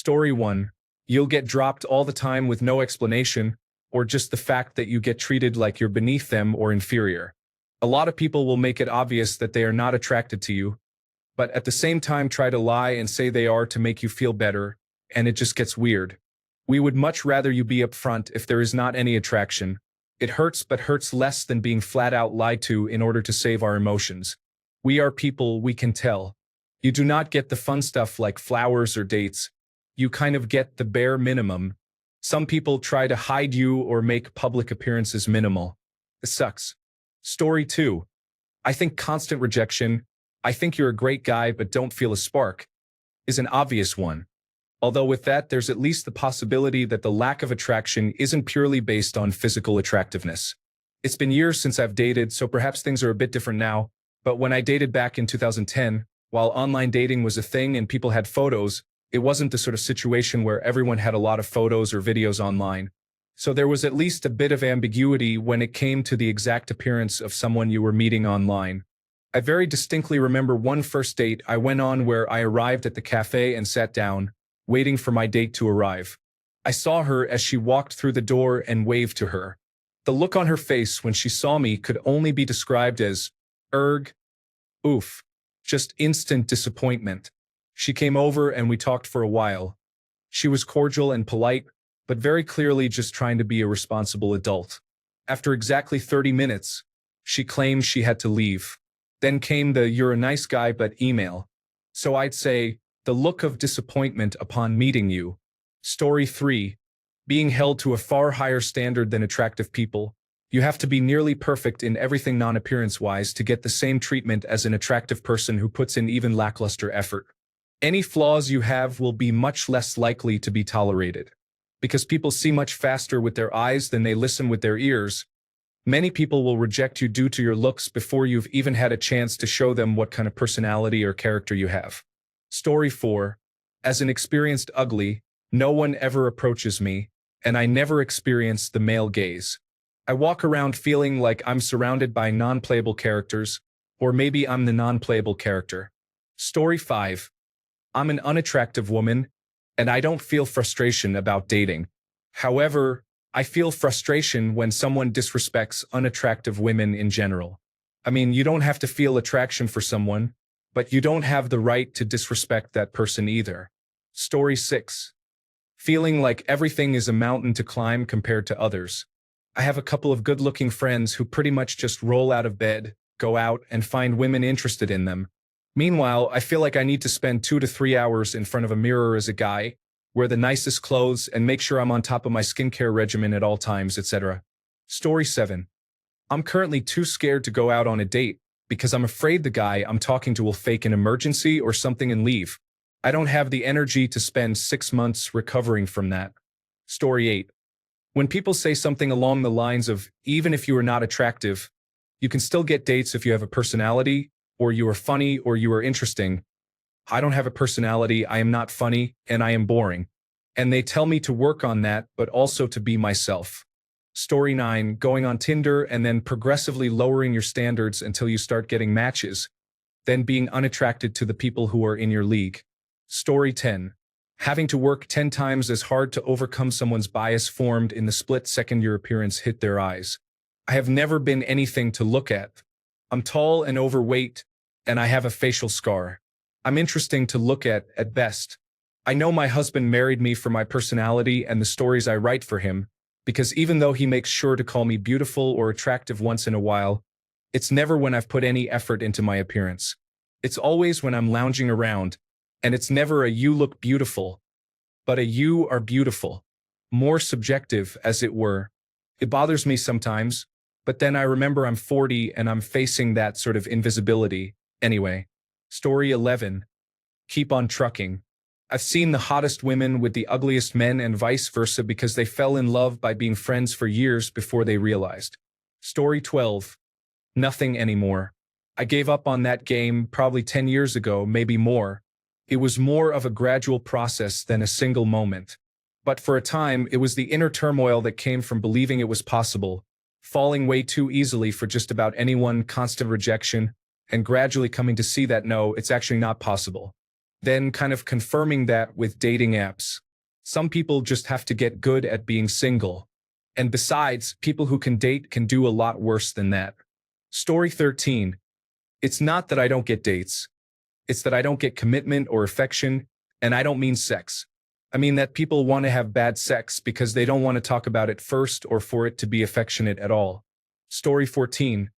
Story 1. You'll get dropped all the time with no explanation, or just the fact that you get treated like you're beneath them or inferior. A lot of people will make it obvious that they are not attracted to you, but at the same time try to lie and say they are to make you feel better, and it just gets weird. We would much rather you be upfront if there is not any attraction. It hurts, but hurts less than being flat out lied to in order to save our emotions. We are people, we can tell. You do not get the fun stuff like flowers or dates. You kind of get the bare minimum. Some people try to hide you or make public appearances minimal. It sucks. Story 2. I think constant rejection, I think you're a great guy but don't feel a spark, is an obvious one. Although with that, there's at least the possibility that the lack of attraction isn't purely based on physical attractiveness. It's been years since I've dated, so perhaps things are a bit different now, but when I dated back in 2010, while online dating was a thing and people had photos, it wasn't the sort of situation where everyone had a lot of photos or videos online. So there was at least a bit of ambiguity when it came to the exact appearance of someone you were meeting online. I very distinctly remember one first date I went on where I arrived at the cafe and sat down, waiting for my date to arrive. I saw her as she walked through the door and waved to her. The look on her face when she saw me could only be described as, oof, just instant disappointment. She came over and we talked for a while. She was cordial and polite, but very clearly just trying to be a responsible adult. After exactly 30 minutes, she claimed she had to leave. Then came the "you're a nice guy" but email. So I'd say, the look of disappointment upon meeting you. Story 3. Being held to a far higher standard than attractive people. You have to be nearly perfect in everything non-appearance-wise to get the same treatment as an attractive person who puts in even lackluster effort. Any flaws you have will be much less likely to be tolerated. Because people see much faster with their eyes than they listen with their ears, many people will reject you due to your looks before you've even had a chance to show them what kind of personality or character you have. Story 4. As an experienced ugly, no one ever approaches me, and I never experience the male gaze. I walk around feeling like I'm surrounded by non-playable characters, or maybe I'm the non-playable character. Story 5. I'm an unattractive woman, and I don't feel frustration about dating. However, I feel frustration when someone disrespects unattractive women in general. I mean, you don't have to feel attraction for someone, but you don't have the right to disrespect that person either. Story 6. Feeling like everything is a mountain to climb compared to others. I have a couple of good-looking friends who pretty much just roll out of bed, go out, and find women interested in them. Meanwhile, I feel like I need to spend 2 to 3 hours in front of a mirror as a guy, wear the nicest clothes, and make sure I'm on top of my skincare regimen at all times, etc. Story 7. I'm currently too scared to go out on a date because I'm afraid the guy I'm talking to will fake an emergency or something and leave. I don't have the energy to spend 6 months recovering from that. Story 8. When people say something along the lines of, even if you are not attractive, you can still get dates if you have a personality, or you are funny, or you are interesting. I don't have a personality, I am not funny, and I am boring. And they tell me to work on that, but also to be myself. Story 9. Going on Tinder and then progressively lowering your standards until you start getting matches, then being unattracted to the people who are in your league. Story 10. Having to work 10 times as hard to overcome someone's bias formed in the split second your appearance hit their eyes. I have never been anything to look at. I'm tall and overweight, and I have a facial scar. I'm interesting to look at best. I know my husband married me for my personality and the stories I write for him, because even though he makes sure to call me beautiful or attractive once in a while, it's never when I've put any effort into my appearance. It's always when I'm lounging around, and it's never a "you look beautiful," but a "you are beautiful." More subjective, as it were. It bothers me sometimes, but then I remember I'm 40 and I'm facing that sort of invisibility. Anyway. Story 11. Keep on trucking. I've seen the hottest women with the ugliest men and vice versa because they fell in love by being friends for years before they realized. Story 12. Nothing anymore. I gave up on that game probably 10 years ago, maybe more. It was more of a gradual process than a single moment. But for a time, it was the inner turmoil that came from believing it was possible, falling way too easily for just about anyone, constant rejection, and gradually coming to see that no, it's actually not possible. then kind of confirming that with dating apps. Some people just have to get good at being single. And besides, people who can date can do a lot worse than that. Story 13. It's not that I don't get dates. It's that I don't get commitment or affection, and I don't mean sex. I mean that people want to have bad sex because they don't want to talk about it first or for it to be affectionate at all. Story 14.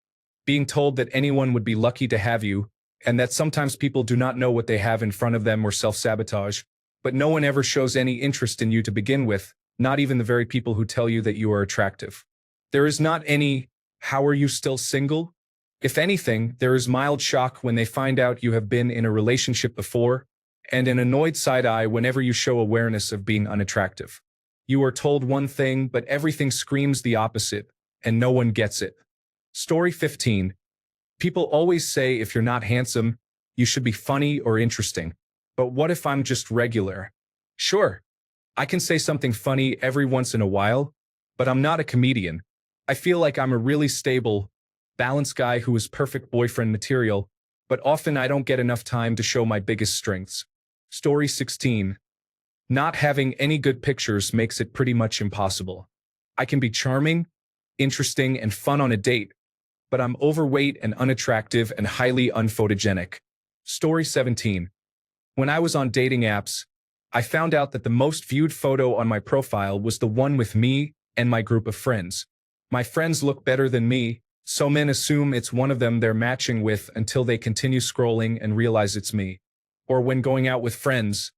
Being told that anyone would be lucky to have you, and that sometimes people do not know what they have in front of them or self-sabotage, but no one ever shows any interest in you to begin with, not even the very people who tell you that you are attractive. There is not any, "How are you still single?" If anything, there is mild shock when they find out you have been in a relationship before, and an annoyed side-eye whenever you show awareness of being unattractive. You are told one thing, but everything screams the opposite, and no one gets it. Story 15. People always say if you're not handsome, you should be funny or interesting. But what if I'm just regular? Sure, I can say something funny every once in a while, but I'm not a comedian. I feel like I'm a really stable, balanced guy who is perfect boyfriend material, but often I don't get enough time to show my biggest strengths. Story 16. Not having any good pictures makes it pretty much impossible. I can be charming, interesting, and fun on a date, but I'm overweight and unattractive and highly unphotogenic. Story 17. When I was on dating apps, I found out that the most viewed photo on my profile was the one with me and my group of friends. My friends look better than me, so men assume it's one of them they're matching with until they continue scrolling and realize it's me. Or when going out with friends,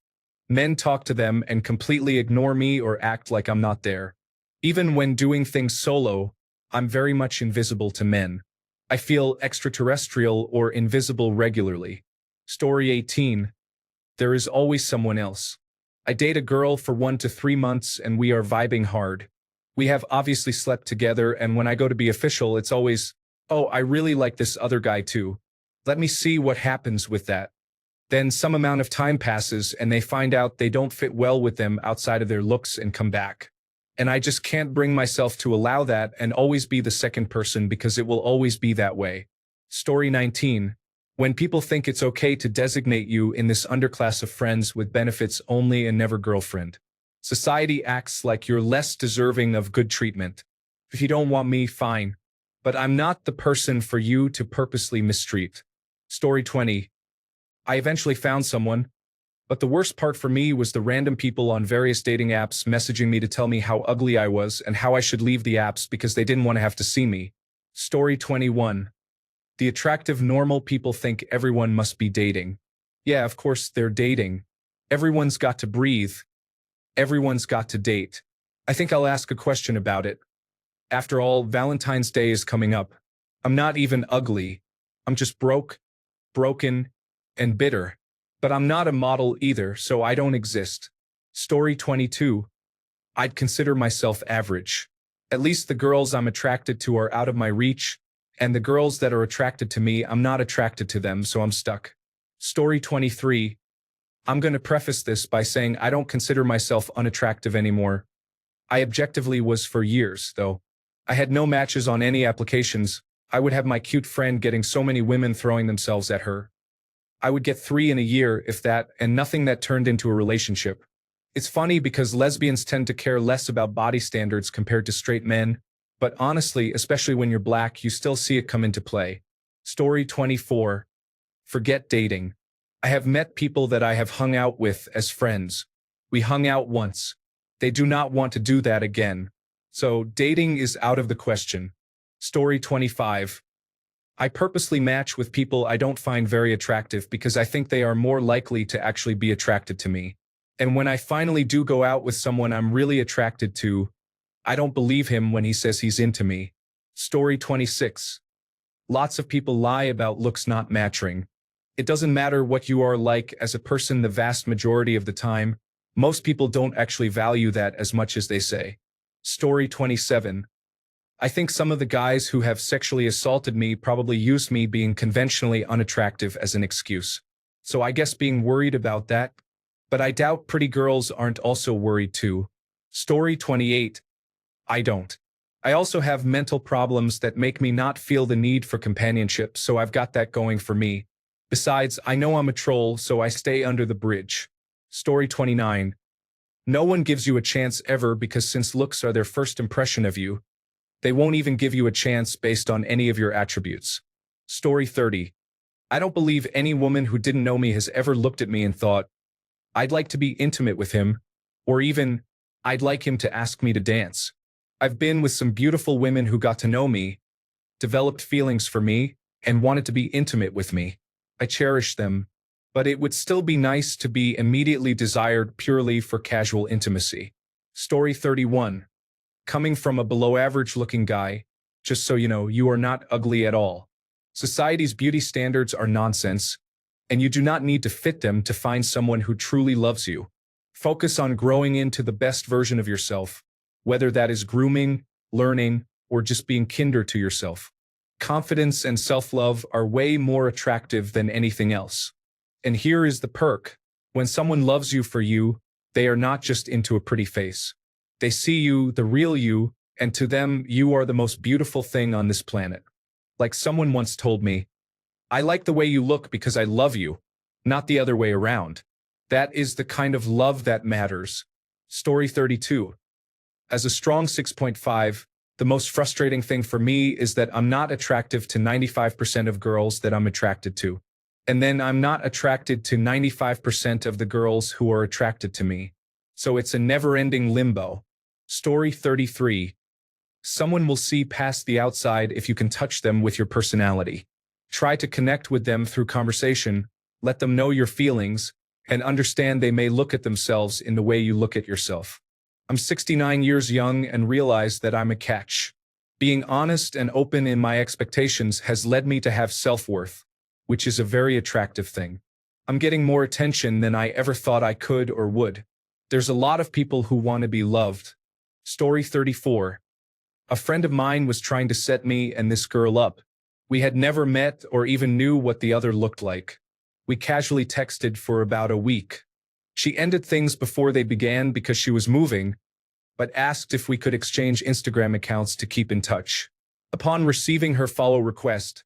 men talk to them and completely ignore me or act like I'm not there. Even when doing things solo, I'm very much invisible to men. I feel extraterrestrial or invisible regularly. Story 18. There is always someone else. I date a girl for 1 to 3 months and we are vibing hard. We have obviously slept together, and when I go to be official, it's always, "Oh, I really like this other guy too. Let me see what happens with that." Then some amount of time passes and they find out they don't fit well with them outside of their looks and come back. And I just can't bring myself to allow that and always be the second person because it will always be that way. Story 19. When people think it's okay to designate you in this underclass of friends with benefits only and never girlfriend. Society acts like you're less deserving of good treatment. If you don't want me, fine. But I'm not the person for you to purposely mistreat. Story 20. I eventually found someone, but the worst part for me was the random people on various dating apps messaging me to tell me how ugly I was and how I should leave the apps because they didn't want to have to see me. Story 21. The attractive normal people think everyone must be dating. Yeah, of course they're dating. Everyone's got to breathe. Everyone's got to date. I think I'll ask a question about it. After all, Valentine's Day is coming up. I'm not even ugly. I'm just broken, and bitter. But I'm not a model either, so I don't exist. Story 22. I'd consider myself average. At least the girls I'm attracted to are out of my reach, and the girls that are attracted to me, I'm not attracted to them, so I'm stuck. Story 23. I'm going to preface this by saying I don't consider myself unattractive anymore. I objectively was for years, though. I had no matches on any applications. I would have my cute friend getting so many women throwing themselves at her. I would get 3 in a year, if that, and nothing that turned into a relationship. It's funny because lesbians tend to care less about body standards compared to straight men, but honestly, especially when you're black, you still see it come into play. Story 24. Forget dating. I have met people that I have hung out with as friends. We hung out once. They do not want to do that again. So dating is out of the question. Story 25. I purposely match with people I don't find very attractive because I think they are more likely to actually be attracted to me. And when I finally do go out with someone I'm really attracted to, I don't believe him when he says he's into me. Story 26. Lots of people lie about looks not matching. It doesn't matter what you are like as a person the vast majority of the time. Most people don't actually value that as much as they say. Story 27. I think some of the guys who have sexually assaulted me probably used me being conventionally unattractive as an excuse. So I guess being worried about that. But I doubt pretty girls aren't also worried too. Story 28. I don't. I also have mental problems that make me not feel the need for companionship, so I've got that going for me. Besides, I know I'm a troll, so I stay under the bridge. Story 29. No one gives you a chance ever because since looks are their first impression of you, they won't even give you a chance based on any of your attributes. Story 30. I don't believe any woman who didn't know me has ever looked at me and thought, I'd like to be intimate with him, or even, I'd like him to ask me to dance. I've been with some beautiful women who got to know me, developed feelings for me, and wanted to be intimate with me. I cherish them, but it would still be nice to be immediately desired purely for casual intimacy. Story 31. Coming from a below-average-looking guy, just so you know, you are not ugly at all. Society's beauty standards are nonsense, and you do not need to fit them to find someone who truly loves you. Focus on growing into the best version of yourself, whether that is grooming, learning, or just being kinder to yourself. Confidence and self-love are way more attractive than anything else. And here is the perk. When someone loves you for you, they are not just into a pretty face. They see you, the real you, and to them, you are the most beautiful thing on this planet. Like someone once told me, I like the way you look because I love you, not the other way around. That is the kind of love that matters. Story 32. As a strong 6.5, the most frustrating thing for me is that I'm not attractive to 95% of girls that I'm attracted to. And then I'm not attracted to 95% of the girls who are attracted to me. So it's a never-ending limbo. Story 33. Someone will see past the outside if you can touch them with your personality. Try to connect with them through conversation, let them know your feelings, and understand they may look at themselves in the way you look at yourself. I'm 69 years young and realize that I'm a catch. Being honest and open in my expectations has led me to have self-worth, which is a very attractive thing. I'm getting more attention than I ever thought I could or would. There's a lot of people who want to be loved. Story 34. A friend of mine was trying to set me and this girl up. We had never met or even knew what the other looked like. We casually texted for about a week. She ended things before they began because she was moving, but asked if we could exchange Instagram accounts to keep in touch. Upon receiving her follow request,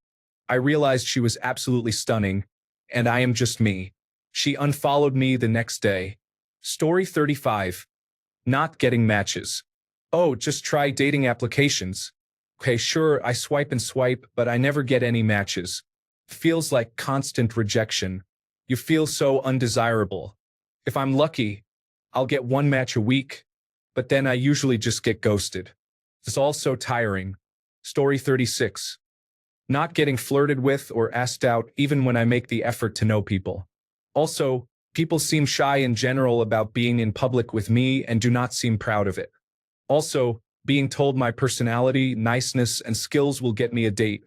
I realized she was absolutely stunning, and I am just me. She unfollowed me the next day. Story 35. Not getting matches. Oh, just try dating applications. Okay, sure, I swipe and swipe, but I never get any matches. Feels like constant rejection. You feel so undesirable. If I'm lucky, I'll get one match a week, but then I usually just get ghosted. It's all so tiring. Story 36. Not getting flirted with or asked out even when I make the effort to know people. Also, people seem shy in general about being in public with me and do not seem proud of it. Also, being told my personality, niceness, and skills will get me a date,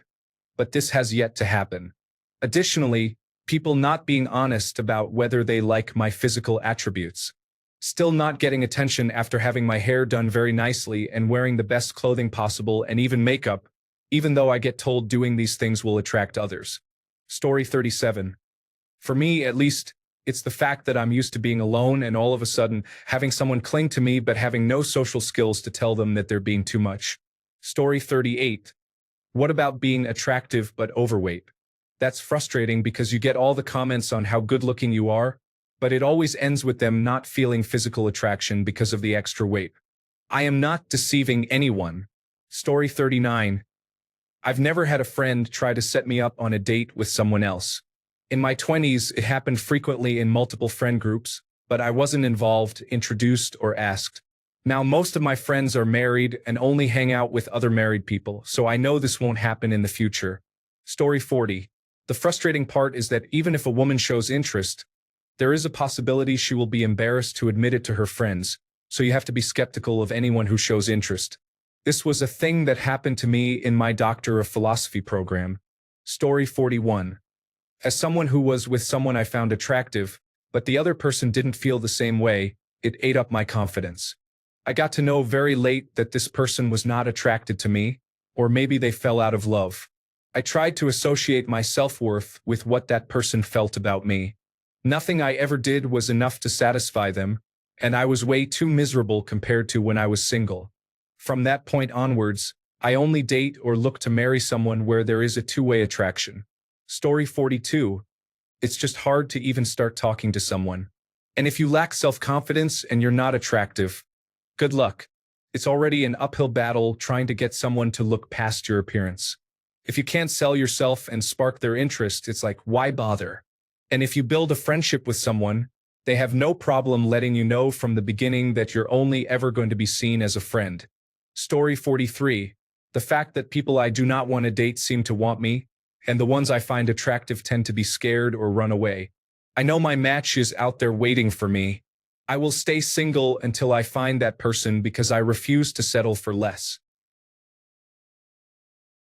but this has yet to happen. Additionally, people not being honest about whether they like my physical attributes. Still not getting attention after having my hair done very nicely and wearing the best clothing possible and even makeup, even though I get told doing these things will attract others. Story 37. For me, at least, it's the fact that I'm used to being alone and all of a sudden having someone cling to me but having no social skills to tell them that they're being too much. Story 38. What about being attractive but overweight? That's frustrating because you get all the comments on how good-looking you are, but it always ends with them not feeling physical attraction because of the extra weight. I am not deceiving anyone. Story 39. I've never had a friend try to set me up on a date with someone else. In my 20s, it happened frequently in multiple friend groups, but I wasn't involved, introduced, or asked. Now most of my friends are married and only hang out with other married people, so I know this won't happen in the future. Story 40. The frustrating part is that even if a woman shows interest, there is a possibility she will be embarrassed to admit it to her friends, so you have to be skeptical of anyone who shows interest. This was a thing that happened to me in my Doctor of Philosophy program. Story 41. As someone who was with someone I found attractive, but the other person didn't feel the same way, it ate up my confidence. I got to know very late that this person was not attracted to me, or maybe they fell out of love. I tried to associate my self-worth with what that person felt about me. Nothing I ever did was enough to satisfy them, and I was way too miserable compared to when I was single. From that point onwards, I only date or look to marry someone where there is a two-way attraction. Story 42. It's just hard to even start talking to someone. And if you lack self-confidence and you're not attractive, good luck. It's already an uphill battle trying to get someone to look past your appearance. If you can't sell yourself and spark their interest, it's like, why bother? And if you build a friendship with someone, they have no problem letting you know from the beginning that you're only ever going to be seen as a friend. Story 43. The fact that people I do not want to date seem to want me, and the ones I find attractive tend to be scared or run away. I know my match is out there waiting for me. I will stay single until I find that person because I refuse to settle for less.